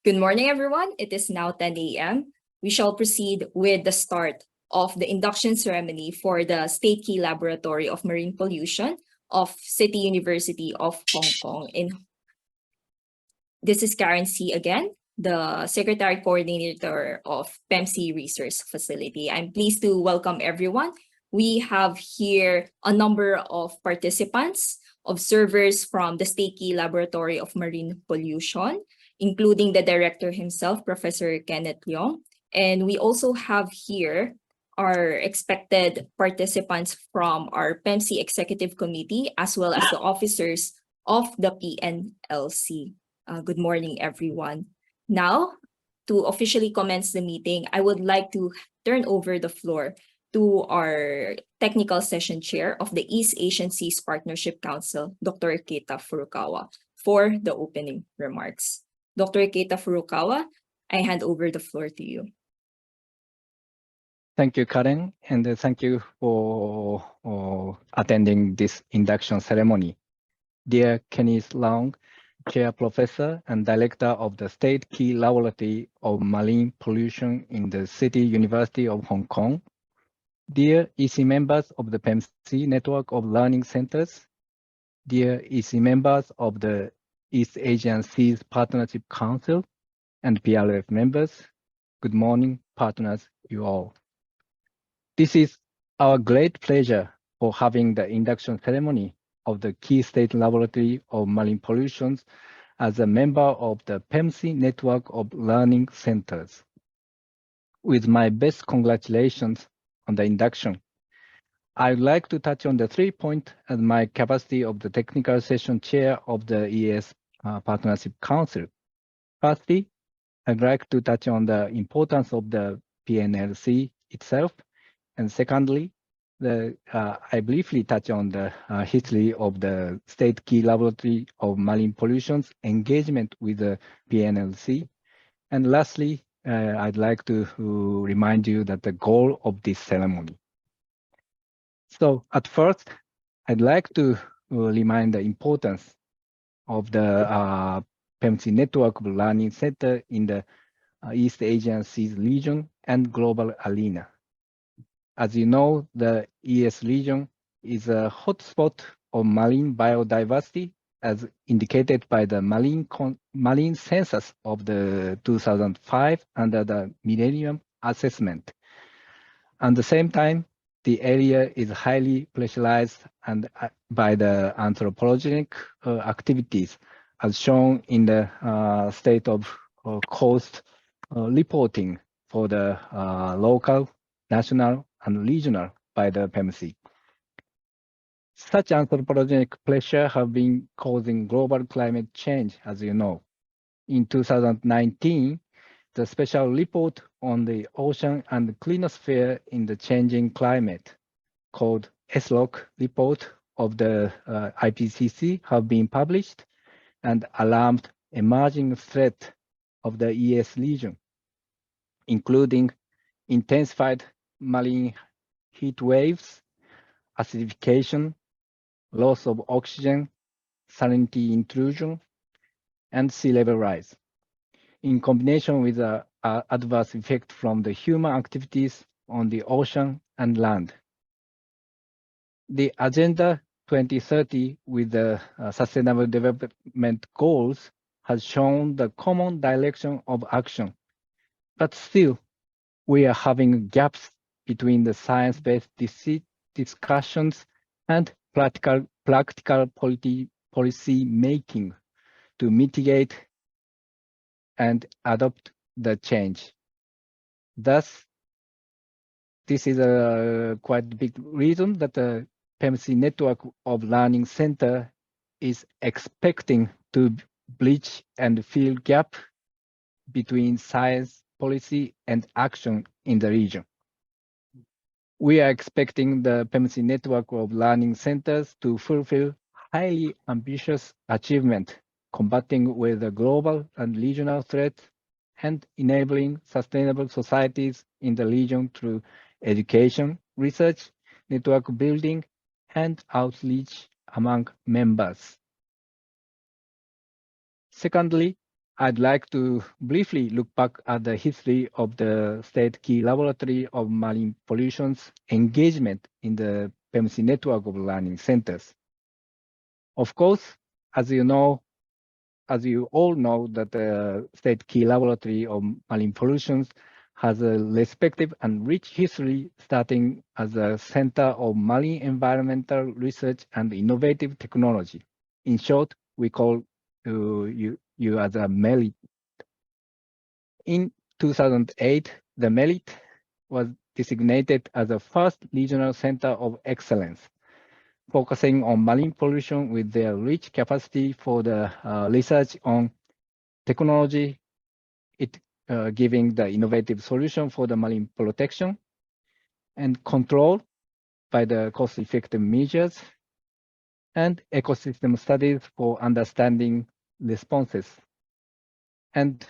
Good morning, everyone. It is now 10 a.m. We shall proceed with the start of the induction ceremony for the State Key Laboratory of Marine Pollution of City University of Hong Kong. This is Karen C. again, the Secretary Coordinator of Pnlc Research Facility. I'm pleased to welcome everyone. We have here a number of participants, observers from the State Key Laboratory of Marine Pollution, including the director himself, Professor Kenneth Leong. And we also have here our expected participants from our Pnlc Executive Committee, as well as the officers of the Pnlc. Good morning, everyone. Now, to officially commence the meeting, I would like to turn over the floor to our technical session chair of the East Asian Seas Partnership Council, Dr. Keita Furukawa, for the opening remarks. Dr. Keita Furukawa, I hand over the floor to you. Thank you, Karen, and thank you for attending this induction ceremony. Dear Kenneth Leong, Chair Professor and Director of the State Key Laboratory of Marine Pollution in the City University of Hong Kong, dear EC members of the Pnlc Network of Learning Centers, dear EC members of the East Asian Seas Partnership Council, and PRF members, good morning, partners, you all. This is our great pleasure for having the induction ceremony of the Key State Laboratory of Marine Pollution as a member of the Pnlc Network of Learning Centers. With my best congratulations on the induction, I would like to touch on the 3 points as my capacity of the technical session chair of the ES Partnership Council. Firstly, I'd like to touch on the importance of the Pnlc itself. And secondly, I briefly touch on the history of the State Key Laboratory of Marine Pollution's engagement with the Pnlc. And lastly, I'd like to remind you that the goal of this ceremony. So at first, I'd like to remind the importance of the Pnlc Network of Learning Center in the East Asian Seas region and global arena. As you know, the ES region is a hotspot of marine biodiversity, as indicated by the marine census of the 2005 under the Millennium Assessment. At the same time, the area is highly pressurized and by the anthropogenic activities, as shown in the state of coast reporting for the local, national, and regional by the Pnlc. Such anthropogenic pressure have been causing global climate change, as you know. In 2019, the special report on the ocean and clinosphere in the changing climate, called SLOC report of the IPCC, have been published and alarmed emerging threat of the ES region, including intensified marine heat waves, acidification, loss of oxygen, salinity intrusion, and sea level rise, in combination with the adverse effect from the human activities on the ocean and land. The Agenda 2030 with the Sustainable Development Goals has shown the common direction of action, but still we are having gaps between the science-based discussions and practical policy making to mitigate and adopt the change. Thus, this is a quite big reason that the Pnlc Network of Learning Center is expecting to bridge and fill gap between science, policy, and action in the region. We are expecting the Pnlc Network of Learning Centers to fulfill highly ambitious achievement, combating with the global and regional threats and enabling sustainable societies in the region through education, research, network building, and outreach among members. Secondly, I'd like to briefly look back at the history of the State Key Laboratory of Marine Pollution's engagement in the PEMC network of learning centers. Of course, as you all know, that the State Key Laboratory of Marine Pollution has a respective and rich history, starting as a center of marine environmental research and innovative technology. In short, we call you as a MERIT. In 2008, the MERIT was designated as the first regional center of excellence, focusing on marine pollution with their rich capacity for the research on technology, giving the innovative solution for the marine protection and control by the cost-effective measures and ecosystem studies for understanding responses. And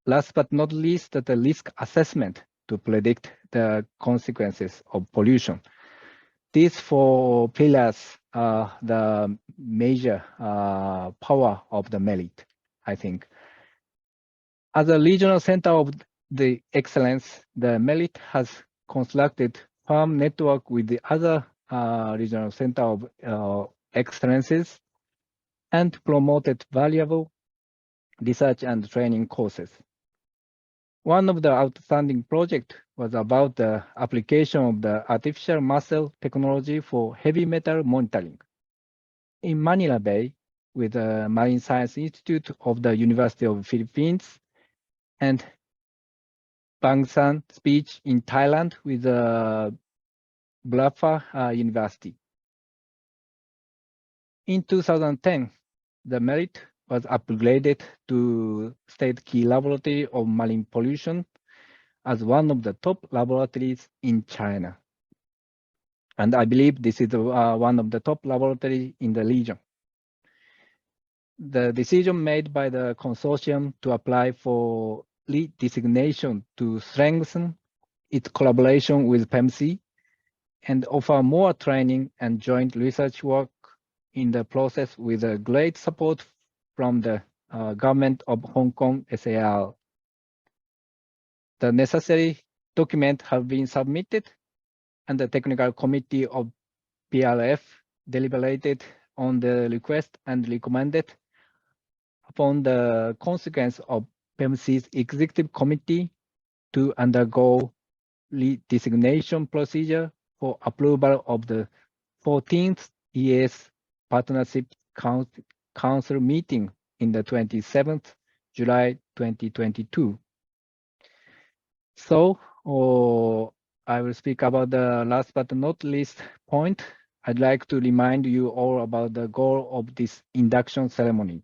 last but not least, the risk assessment to predict the consequences of pollution. These four pillars are the major power of the MERIT, I think. As a regional center of the excellence, the MERIT has constructed firm network with the other regional center of excellences and promoted valuable research and training courses. One of the outstanding projects was about the application of the artificial muscle technology for heavy metal monitoring. In Manila Bay, with the Marine Science Institute of the University of the Philippines, and Bangsan Speech in Thailand with the Blaffa University. In 2010, the MERIT was upgraded to State Key Laboratory of Marine Pollution as one of the top laboratories in China. And I believe this is one of the top laboratories in the region. The decision made by the consortium to apply for lead designation to strengthen its collaboration with PEMC and offer more training and joint research work in the process with a great support from the government of Hong Kong SAR. The necessary documents have been submitted and the technical committee of PRF deliberated on the request and recommended upon the consequence of PEMC's executive committee to undergo designation procedure for approval of the 14th ES Partnership Council meeting in the 27th July 2022. So I will speak about the last but not least point. I'd like to remind you all about the goal of this induction ceremony.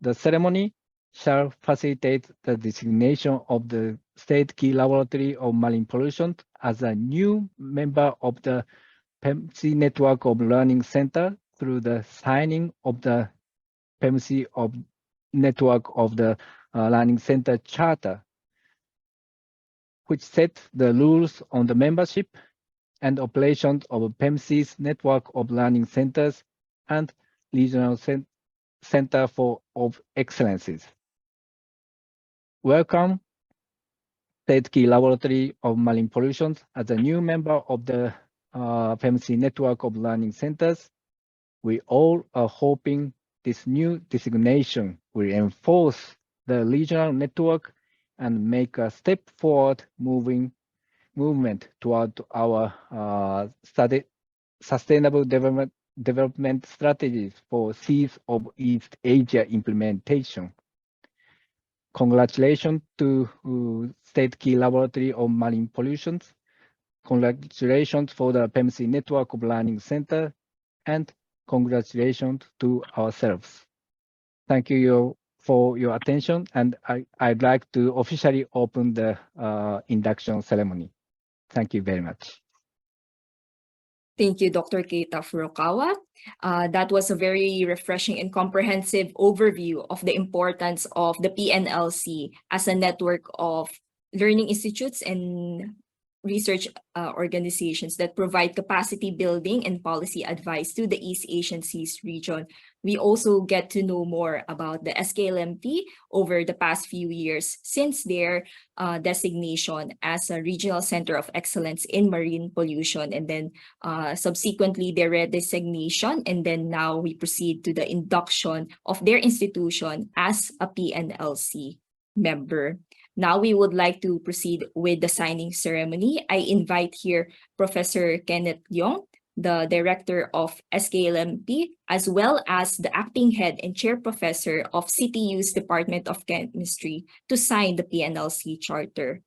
The ceremony shall facilitate the designation of the State Key Laboratory of Marine Pollution as a new member of the PEMC Network of Learning Center through the signing of the PEMC Network of the Learning Center Charter, which set the rules on the membership and operations of PEMC's network of learning centers and regional center of excellences. Welcome, State Key Laboratory of Marine Pollution as a new member of the PEMC network of learning centers. We all are hoping this new designation will enforce the regional network and make a step forward movement toward our sustainable development strategies for Seas of East Asia implementation. Congratulations to State Key Laboratory of Marine Pollution. Congratulations for the PEMC Network of Learning Center, and congratulations to ourselves. Thank you for your attention, and I'd like to officially open the induction ceremony. Thank you very much. Thank you, Dr. Keita Furukawa. That was a very refreshing and comprehensive overview of the importance of the PNLC as a network of learning institutes and research organizations that provide capacity building and policy advice to the East Asian Seas region. We also get to know more about the SKLMP over the past few years since their designation as a regional center of excellence in marine pollution, and then subsequently their redesignation, and then now we proceed to the induction of their institution as a PNLC member. Now we would like to proceed with the signing ceremony. I invite here Professor Kenneth Leong, the Director of SKLMP, as well as the Acting Head and Chair Professor of CTU's Department of Chemistry, to sign the PNLC Charter.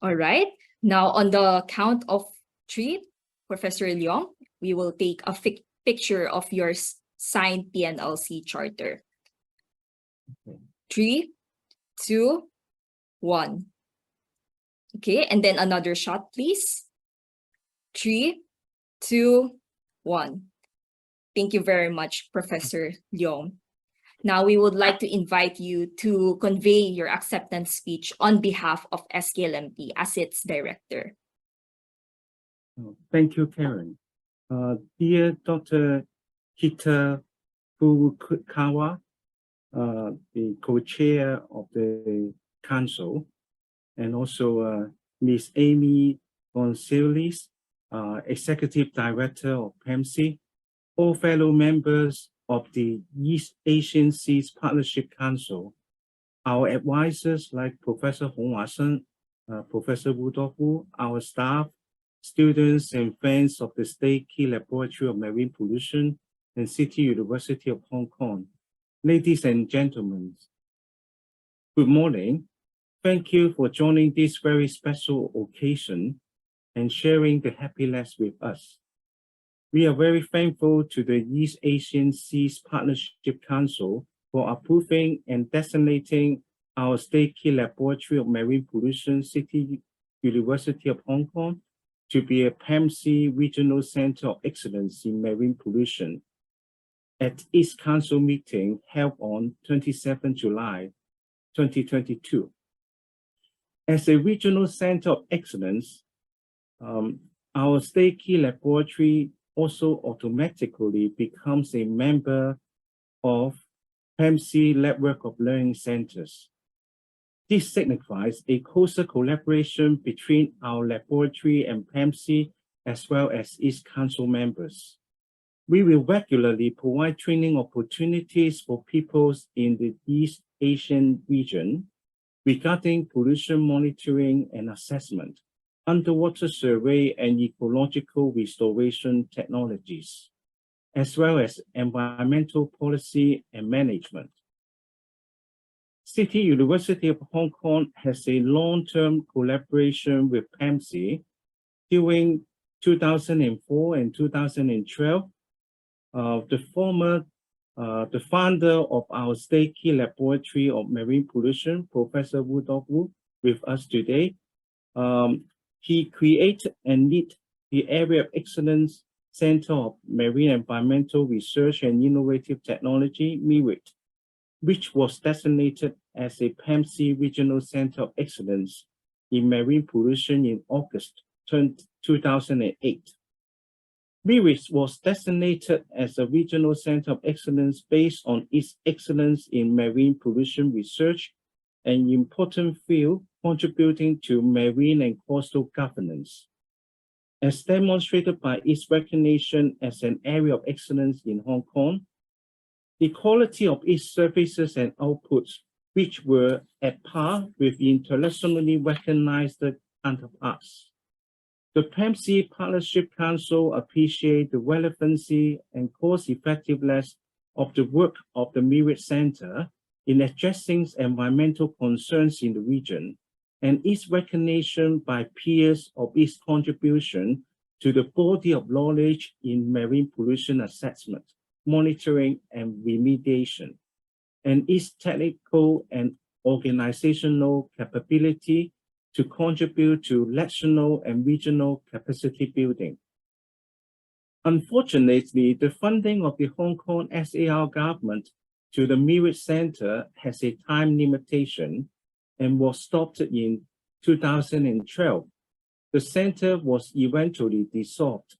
All right, now on the count of 3, Professor Leong, we will take a picture of your signed PNLC charter. 3, 2, 1. Okay, and then another shot, please. 3, 2, 1. Thank you very much, Professor Leong. Now we would like to invite you to convey your acceptance speech on behalf of SKLMP as its director. Thank you, Karen. Dear Dr. Kita Furukawa, the co-chair of the council, and also Ms. Amy Gonzalez, executive director of PMC, all fellow members of the East Asian Seas Partnership Council, our advisors like Professor Hong Hua-shen, Professor Wu Dou-hu, our staff, students and friends of the State Key Laboratory of Marine Pollution and City University of Hong Kong. Ladies and gentlemen, good morning. Thank you for joining this very special occasion and sharing the happiness with us. We are very thankful to the East Asian Seas Partnership Council for approving and designating our State Key Laboratory of Marine Pollution, City University of Hong Kong, to be a PMC Regional Center of Excellence in Marine Pollution at its council meeting held on 27 July 2022. As a regional center of excellence, our State Key Laboratory also automatically becomes a member of PMC Network of Learning Centers. This signifies a closer collaboration between our laboratory and PMC, as well as its council members. We will regularly provide training opportunities for peoples in the East Asian region regarding pollution monitoring and assessment, underwater survey and ecological restoration technologies, as well as environmental policy and management. City University of Hong Kong has a long-term collaboration with PMC. During 2004 and 2012, the founder of our State Key Laboratory of Marine Pollution, Professor Wu Dou-hu, with us today, he created and led the Area of Excellence Center of Marine Environmental Research and Innovative Technology, MIRIT, which was designated as a PMC Regional Center of Excellence in Marine Pollution in August 2008. MIRIT was designated as a Regional Center of Excellence based on its excellence in marine pollution research, an important field contributing to marine and coastal governance. As demonstrated by its recognition as an area of excellence in Hong Kong, the quality of its services and outputs, which were at par with internationally recognized counterparts. The PMC Partnership Council appreciates the relevancy and cost-effectiveness of the work of the MIRIT Center in addressing environmental concerns in the region, and its recognition by peers of its contribution to the body of knowledge in marine pollution assessment, monitoring, and remediation, and its technical and organizational capability to contribute to national and regional capacity building. Unfortunately, the funding of the Hong Kong SAR government to the Merit Center has a time limitation and was stopped in 2012. The center was eventually dissolved.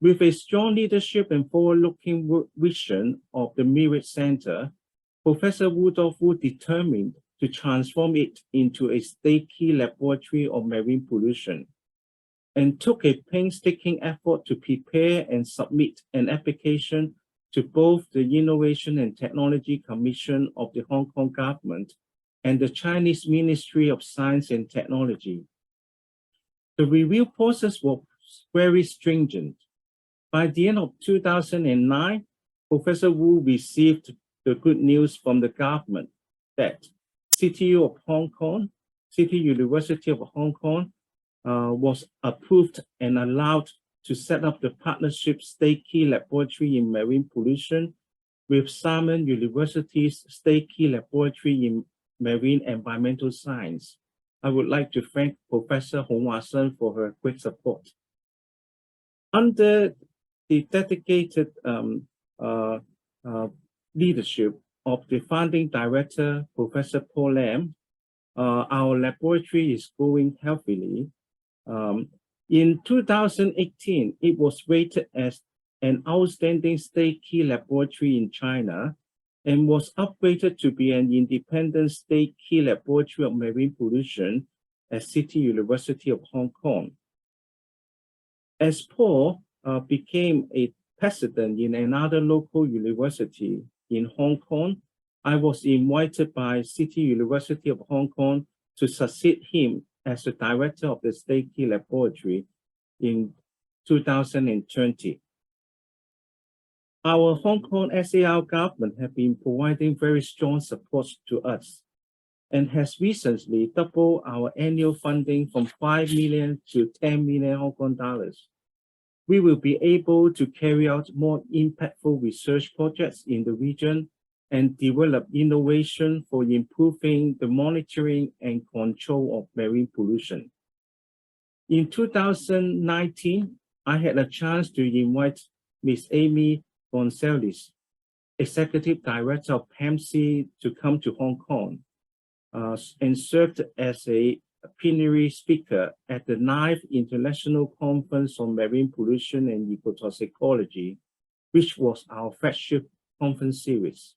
With a strong leadership and forward-looking vision of the Merit Center, Professor Rudolph Wu determined to transform it into a state key laboratory of marine pollution, and took a painstaking effort to prepare and submit an application to both the Innovation and Technology Commission of the Hong Kong government and the Chinese Ministry of Science and Technology. The review process was very stringent. By the end of 2009, Professor Wu received the good news from the government that CTU of Hong Kong, City University of Hong Kong, was approved and allowed to set up the partnership state key laboratory in marine pollution with Simon University's state key laboratory in marine environmental science. I would like to thank Professor Hong Hua Shen for her great support. Under the dedicated leadership of the founding director, Professor Paul Lam, our laboratory is growing healthily. In 2018, it was rated as an outstanding state key laboratory in China and was upgraded to be an independent state key laboratory of marine pollution at City University of Hong Kong. As Paul became a president in another local university in Hong Kong, I was invited by City University of Hong Kong to succeed him as the director of the State Key Laboratory in 2020. Our Hong Kong SAR government have been providing very strong support to us and has recently doubled our annual funding from 5 million to 10 million Hong Kong dollars. We will be able to carry out more impactful research projects in the region and develop innovation for improving the monitoring and control of marine pollution. In 2019, I had a chance to invite Ms. Amy Gonzalez, Executive Director of Pnlc, to come to Hong Kong and served as a plenary speaker at the 9th International Conference on Marine Pollution and Ecotoxicology, which was our flagship conference series.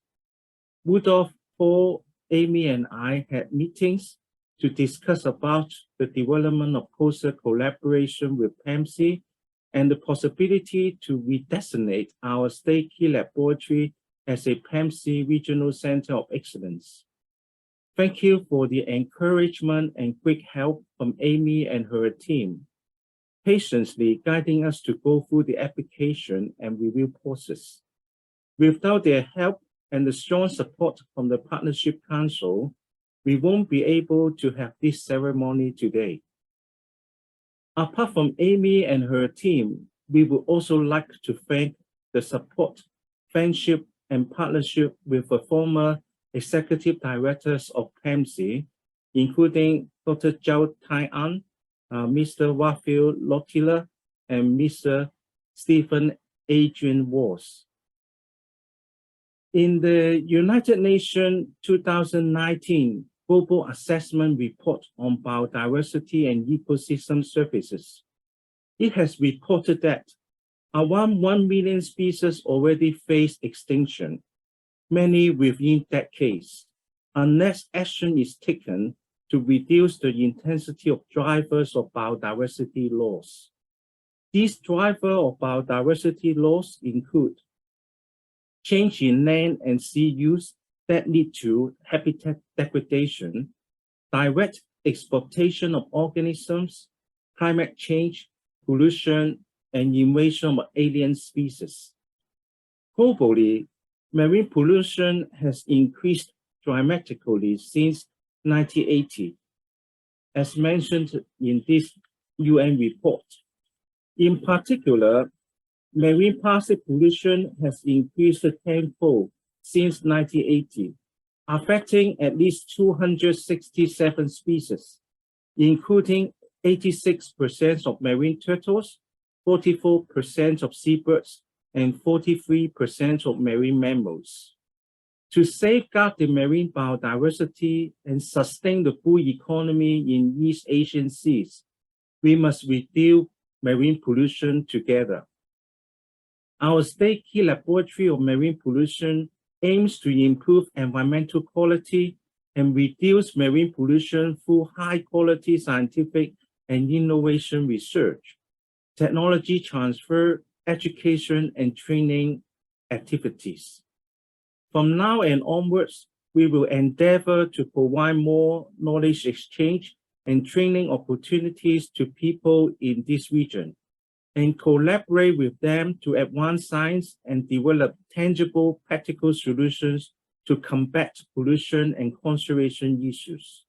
Rudolph, Paul, Amy, and I had meetings to discuss about the development of closer collaboration with Pnlc and the possibility to redesignate our state key laboratory as a Pnlc Regional Center of Excellence. Thank you for the encouragement and quick help from Amy and her team, patiently guiding us to go through the application and review process. Without their help and the strong support from the Partnership Council, we won't be able to have this ceremony today. Apart from Amy and her team, we would also like to thank the support, friendship, and partnership with the former executive directors of Pnlc, including Dr. Zhao Tai-an, Mr. Raphael Lottiller, and Mr. Stephen Adrian Walls. In the United Nations 2019 Global Assessment Report on Biodiversity and Ecosystem Services, it has reported that around 1 million species already face extinction, many within decades, unless action is taken to reduce the intensity of drivers of biodiversity loss. These drivers of biodiversity loss include change in land and sea use that lead to habitat degradation, direct exploitation of organisms, climate change, pollution, and invasion of alien species. Globally, marine pollution has increased dramatically since 1980, as mentioned in this UN report. In particular, marine plastic pollution has increased tenfold since 1980, affecting at least 267 species, including 86% of marine turtles, 44% of seabirds, and 43% of marine mammals. To safeguard the marine biodiversity and sustain the full economy in East Asian seas, we must reduce marine pollution together. Our State Key Laboratory of Marine Pollution aims to improve environmental quality and reduce marine pollution through high-quality scientific and innovation research, technology transfer, education, and training activities. From now and onwards, we will endeavor to provide more knowledge exchange and training opportunities to people in this region, and collaborate with them to advance science and develop tangible practical solutions to combat pollution and conservation issues.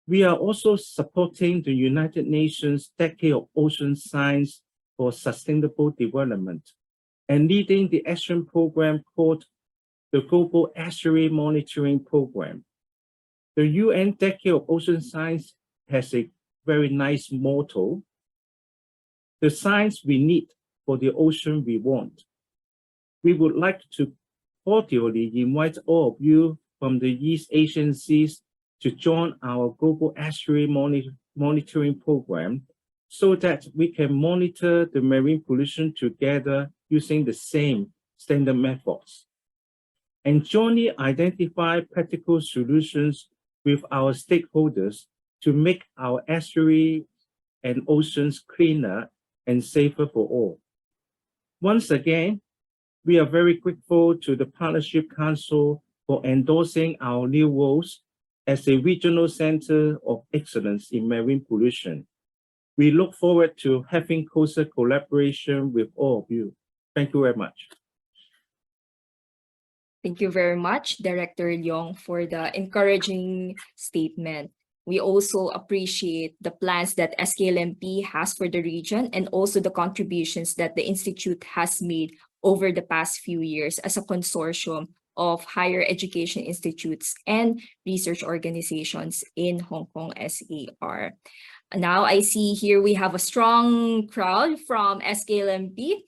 We are also supporting the United Nations Decade of Ocean Science for Sustainable Development and leading the action program called the Global Estuary Monitoring Program. The UN Decade of Ocean Science has a very nice motto: the science we need for the ocean we want. We would like to cordially invite all of you from the East Asian seas to join our Global Estuary Monitoring Program so that we can monitor the marine pollution together using the same standard methods, and jointly identify practical solutions with our stakeholders to make our estuary and oceans cleaner and safer for all. Once again, we are very grateful to the Partnership Council for endorsing our new roles as a regional center of excellence in marine pollution. We look forward to having closer collaboration with all of you. Thank you very much. Thank you very much, Director Leong, for the encouraging statement. We also appreciate the plans that SKLMP has for the region and also the contributions that the Institute has made over the past few years as a consortium of higher education institutes and research organizations in Hong Kong SAR. Now I see here we have a strong crowd from SKLMP.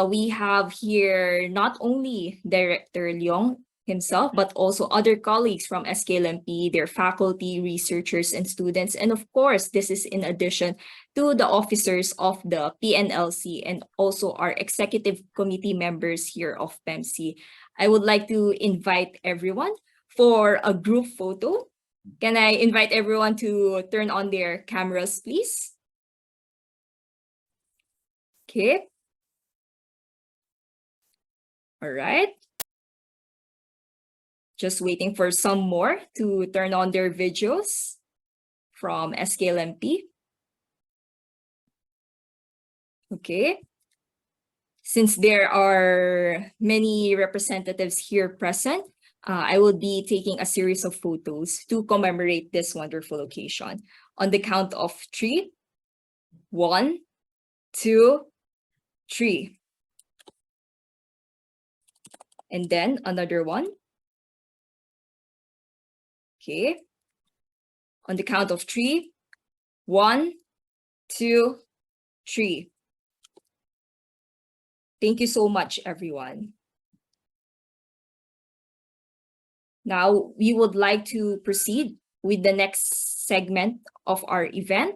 We have here not only Director Leong himself, but also other colleagues from SKLMP, their faculty, researchers, and students. And of course, this is in addition to the officers of the Pnlc and also our executive committee members here of PEMC. I would like to invite everyone for a group photo. Can I invite everyone to turn on their cameras, please? Okay. All right. Just waiting for some more to turn on their videos from SKLMP. Okay. Since there are many representatives here present, I will be taking a series of photos to commemorate this wonderful occasion. On the count of 3, 1, 2, 3. And then another one. Okay. On the count of 3, 1, 2, 3. Thank you so much, everyone. Now, we would like to proceed with the next segment of our event.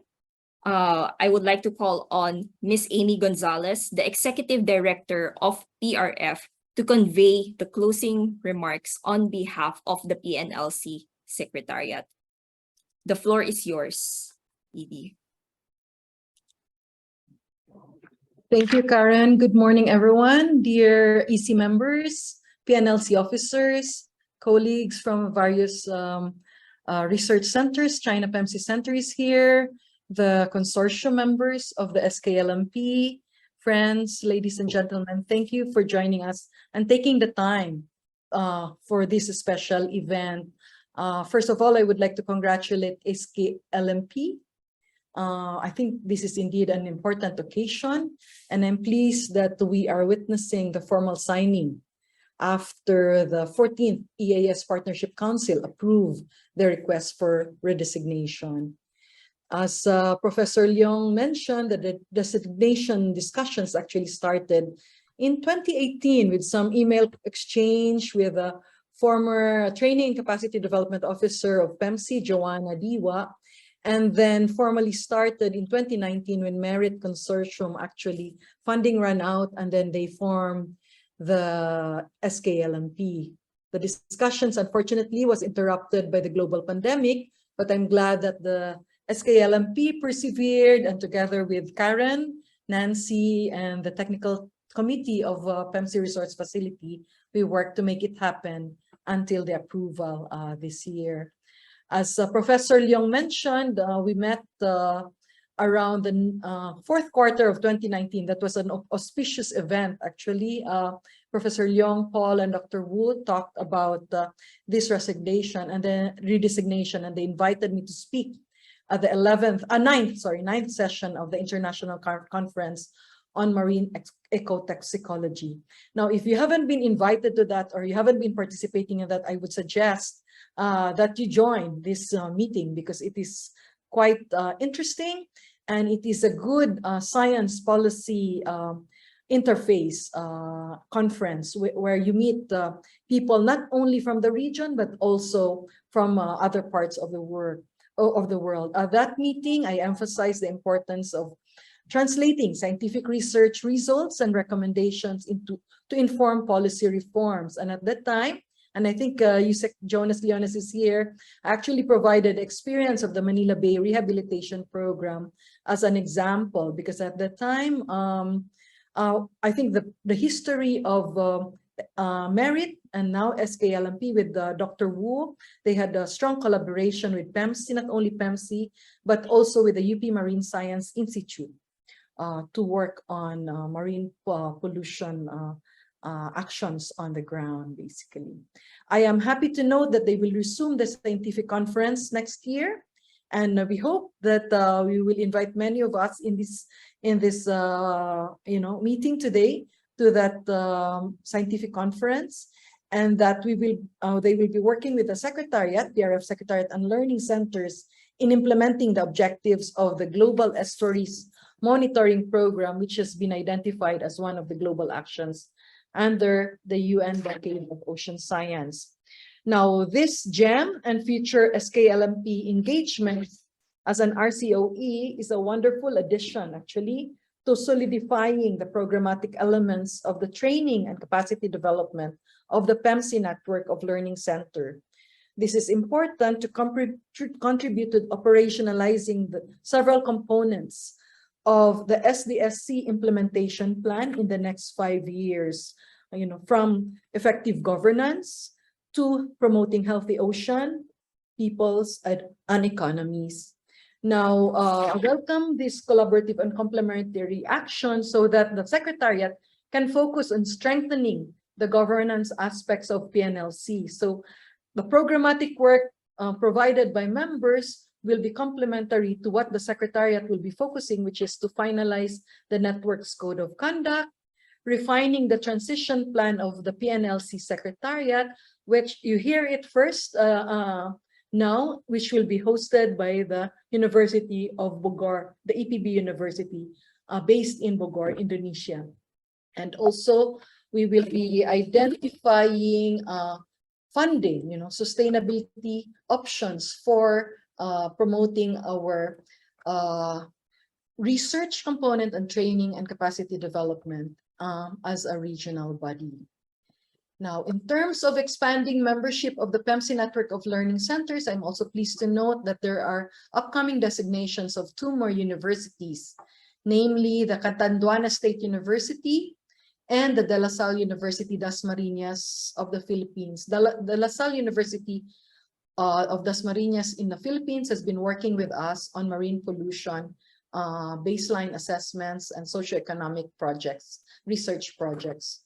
I would like to call on Ms. Amy Gonzalez, the Executive Director of PRF, to convey the closing remarks on behalf of the Pnlc Secretariat. The floor is yours, Edie. Thank you, Karen. Good morning, everyone. Dear EC members, Pnlc officers, colleagues from various research centers, China PEMC Center is here, the consortium members of the SKLMP, friends, ladies and gentlemen, thank you for joining us and taking the time for this special event. First of all, I would like to congratulate SKLMP. I think this is indeed an important occasion, and I'm pleased that we are witnessing the formal signing after the 14th EAS Partnership Council approved the request for redesignation. As Professor Leong mentioned, the designation discussions actually started in 2018 with some email exchange with a former Training and Capacity Development Officer of PEMC, Joanna Diwa, and then formally started in 2019 when Merit Consortium actually funding ran out, and then they formed the SKLMP. The discussions, unfortunately, was interrupted by the global pandemic, but I'm glad that the SKLMP persevered, and together with Karen, Nancy, and the technical committee of PEMC Resource Facility, we worked to make it happen until the approval this year. As Professor Leong mentioned, we met around the fourth quarter of 2019. That was an auspicious event, actually. Professor Leong, Paul, and Dr. Wu talked about this resignation and then redesignation, and they invited me to speak at the ninth session of the International Conference on Marine Ecotoxicology. Now, if you haven't been invited to that or you haven't been participating in that, I would suggest that you join this meeting, because it is quite interesting, and it is a good science policy interface conference where you meet people not only from the region but also from other parts of the world. That meeting, I emphasized the importance of translating scientific research results and recommendations to inform policy reforms. And at that time, and I think Jonas Leones is here, actually provided experience of the Manila Bay Rehabilitation Program as an example, because at that time, I think the history of Merit and now SKLMP with Dr. Wu, they had a strong collaboration with PEMC, not only PEMC, but also with the UP Marine Science Institute to work on marine pollution actions on the ground, basically. I am happy to note that they will resume the scientific conference next year, and we hope that we will invite many of us in this meeting today to that scientific conference, and that they will be working with the Secretariat, DRF Secretariat, and learning centers in implementing the objectives of the Global Estuaries Monitoring Program, which has been identified as one of the global actions under the UN Decade of Ocean Science. Now, this GEM and future SKLMP engagements as an RCOE is a wonderful addition, actually, to solidifying the programmatic elements of the training and capacity development of the PEMC network of learning center. This is important to contribute to operationalizing the several components of the SDSC implementation plan in the next 5 years, from effective governance to promoting healthy ocean, peoples, and economies. Now, I welcome this collaborative and complementary action so that the Secretariat can focus on strengthening the governance aspects of PNLC. So the programmatic work provided by members will be complementary to what the Secretariat will be focusing, which is to finalize the network's code of conduct, refining the transition plan of the PNLC Secretariat, which you hear it first now, which will be hosted by the University of Bogor, the EPB University, based in Bogor, Indonesia. And also, we will be identifying funding, sustainability options for promoting our research component and training and capacity development as a regional body. Now, in terms of expanding membership of the PEMC network of learning centers, I'm also pleased to note that there are upcoming designations of 2 more universities, namely the Catanduanes State University and the De La Salle University Dasmariñas of the Philippines. The La Salle University of Dasmariñas in the Philippines has been working with us on marine pollution, baseline assessments, and socioeconomic projects, research projects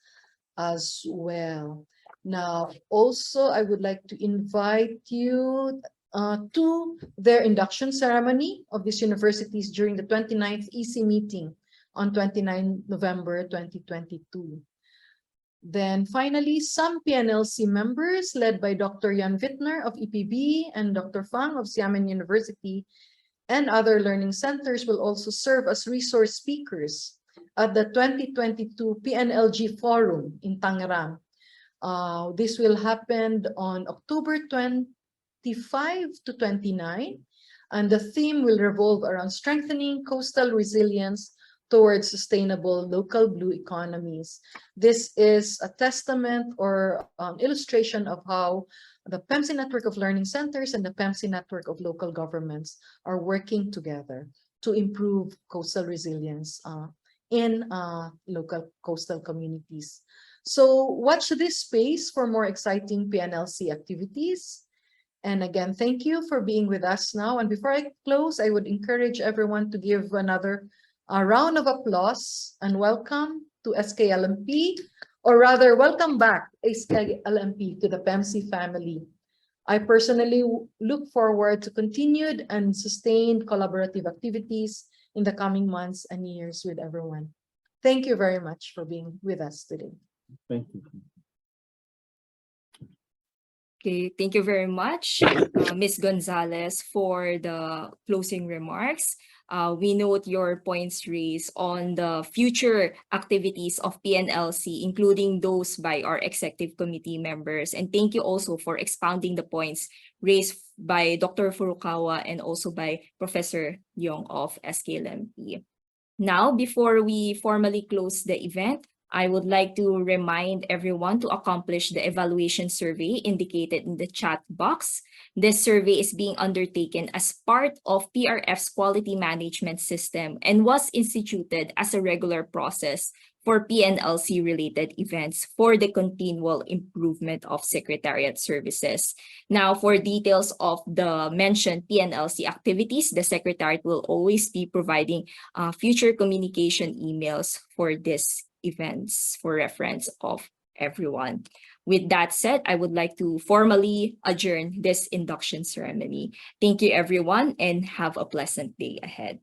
as well. Now, also, I would like to invite you to their induction ceremony of these universities during the 29th EC meeting on 29 November 2022. Then finally, some PNLC members led by Dr. Jan Wittner of EPB and Dr. Fang of Xiamen University and other learning centers will also serve as resource speakers at the 2022 PNLG Forum in Tangerang. This will happen on October 25 to 29, and the theme will revolve around strengthening coastal resilience towards sustainable local blue economies. This is a testament or illustration of how the PEMC network of learning centers and the PEMC network of local governments are working together to improve coastal resilience in local coastal communities. So watch this space for more exciting PNLC activities. And again, thank you for being with us now. And before I close, I would encourage everyone to give another round of applause and welcome to SKLMP, or rather welcome back SKLMP to the PEMC family. I personally look forward to continued and sustained collaborative activities in the coming months and years with everyone. Thank you very much for being with us today. Thank you. Okay, thank you very much, Ms. Gonzalez, for the closing remarks. We note your points raised on the future activities of PNLC, including those by our executive committee members. And thank you also for expounding the points raised by Dr. Furukawa and also by Professor Leong of SKLMP. Now, before we formally close the event, I would like to remind everyone to accomplish the evaluation survey indicated in the chat box. This survey is being undertaken as part of PRF's quality management system and was instituted as a regular process for PNLC-related events for the continual improvement of Secretariat services. Now, for details of the mentioned PNLC activities, the Secretariat will always be providing future communication emails for this events for reference of everyone. With that said, I would like to formally adjourn this induction ceremony. Thank you, everyone, and have a pleasant day ahead.